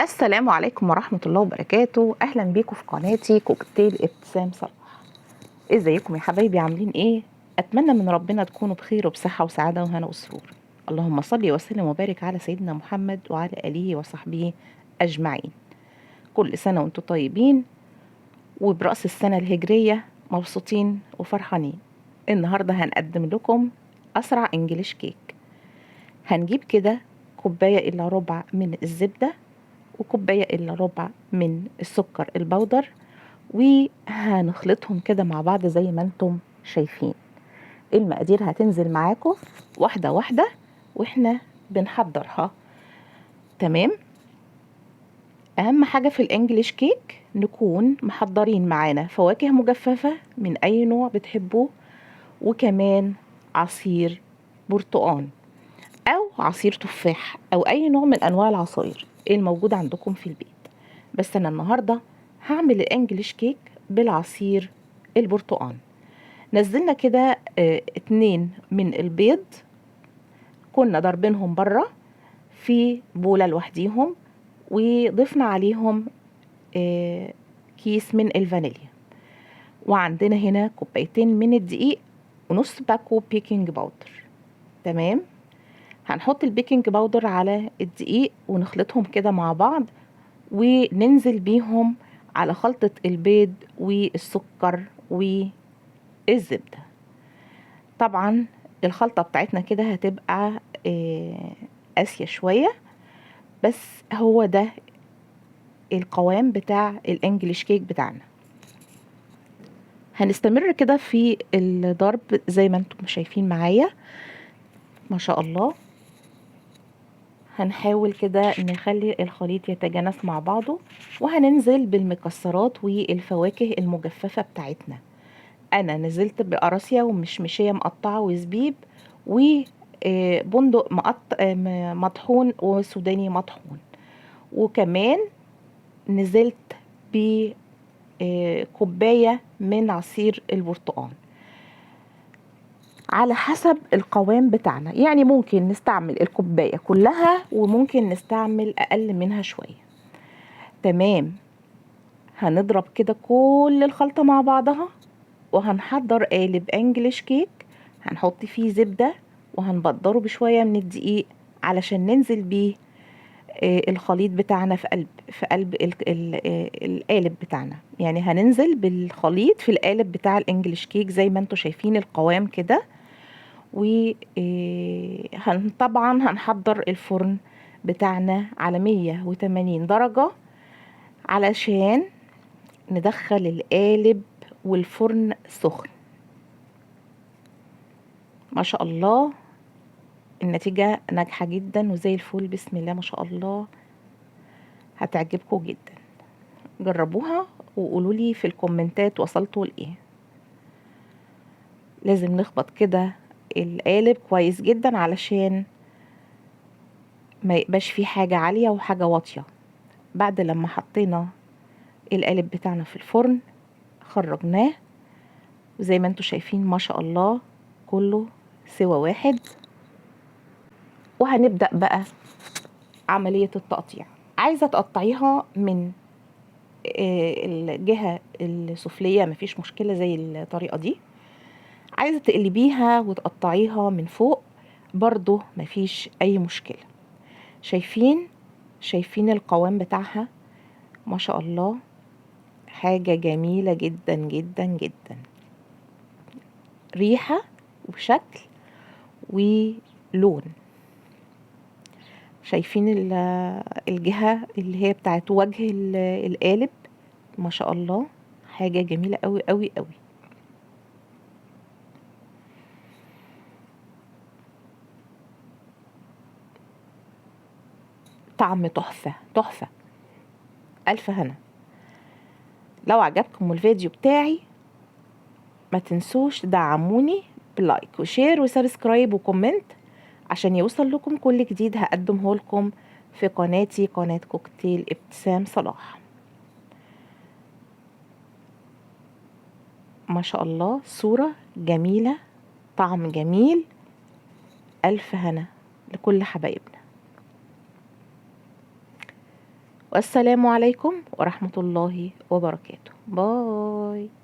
السلام عليكم ورحمة الله وبركاته. أهلا بيكم في قناتي كوكتيل ابتسام صلاح. ازيكم يا حبايبي، عاملين ايه؟ أتمنى من ربنا تكونوا بخير وبصحة وسعادة وهنا وسرور. اللهم صل وسلم وبارك على سيدنا محمد وعلى آله وصحبه أجمعين. كل سنة وانتم طيبين وبرأس السنة الهجرية مبسوطين وفرحانين. النهاردة هنقدم لكم أسرع إنجليش كيك. هنجيب كده كوباية إلا ربع من الزبدة وكوباية إلا ربع من السكر البودر، وهنخلطهم كده مع بعض زي ما انتم شايفين. المقادير هتنزل معاكم واحدة واحدة واحنا بنحضرها. تمام. اهم حاجة في الانجليش كيك نكون محضرين معانا فواكه مجففة من اي نوع بتحبوه، وكمان عصير برتقان او عصير تفاح او اي نوع من انواع العصاير الموجودة عندكم في البيت. بس انا النهاردة هعمل الانجليش كيك بالعصير البرتقان. نزلنا كده 2 من البيض، كنا ضاربينهم بره في بولة لوحديهم، وضفنا عليهم كيس من الفانيليا، وعندنا هنا كوبايتين من الدقيق ونص باكو بيكنج باودر. تمام. هنحط البيكنج باودر على الدقيق ونخلطهم كده مع بعض، وننزل بيهم على خلطة البيض والسكر والزبدة. طبعا الخلطة بتاعتنا كده هتبقى قاسية شوية، بس هو ده القوام بتاع الانجليش كيك بتاعنا. هنستمر كده في الضرب زي ما انتم شايفين معايا ما شاء الله. هنحاول كده نخلي الخليط يتجانس مع بعضه، وهننزل بالمكسرات والفواكه المجففة بتاعتنا. انا نزلت بقراصية ومشمشية مقطعة وزبيب وبندق مطحون وسوداني مطحون، وكمان نزلت بكوباية من عصير البرتقال على حسب القوام بتاعنا. يعني ممكن نستعمل الكوباية كلها وممكن نستعمل أقل منها شوية. تمام. هنضرب كده كل الخلطة مع بعضها، وهنحضر قالب انجليش كيك. هنحط فيه زبدة وهنبدره بشوية من الدقيق علشان ننزل بيه الخليط بتاعنا في قلب القالب بتاعنا. يعني هننزل بالخليط في القالب بتاع الانجليش كيك زي ما انتم شايفين القوام كده. طبعا هنحضر الفرن بتاعنا على 180 درجة علشان ندخل القالب والفرن سخن. ما شاء الله النتيجة ناجحة جدا وزي الفل، بسم الله ما شاء الله. هتعجبكم جدا، جربوها وقولوا لي في الكومنتات وصلتوا لايه. لازم نخبط كده القالب كويس جدا علشان ما يبقاش فيه حاجة عالية وحاجة واطية. بعد لما حطينا القالب بتاعنا في الفرن خرجناه، وزي ما انتوا شايفين ما شاء الله كله سوا واحد. وهنبدأ بقى عملية التقطيع. عايزة تقطعيها من الجهة السفلية مفيش مشكلة زي الطريقة دي. عايزة تقلبيها وتقطعيها من فوق برضو مفيش أي مشكلة. شايفين القوام بتاعها ما شاء الله، حاجة جميلة جدا جدا جدا، ريحة وشكل ولون. شايفين الجهة اللي هي بتاعت وجه القالب ما شاء الله، حاجة جميلة قوي قوي قوي. طعم تحفة تحفة، ألف هنا. لو عجبكم الفيديو بتاعي ما تنسوش تدعموني بلايك وشير وسبسكرايب وكومنت عشان يوصل لكم كل جديد هقدمه لكم في قناتي، قناة كوكتيل ابتسام صلاح. ما شاء الله صورة جميلة، طعم جميل، ألف هنا لكل حبايبنا. والسلام عليكم ورحمة الله وبركاته. باي.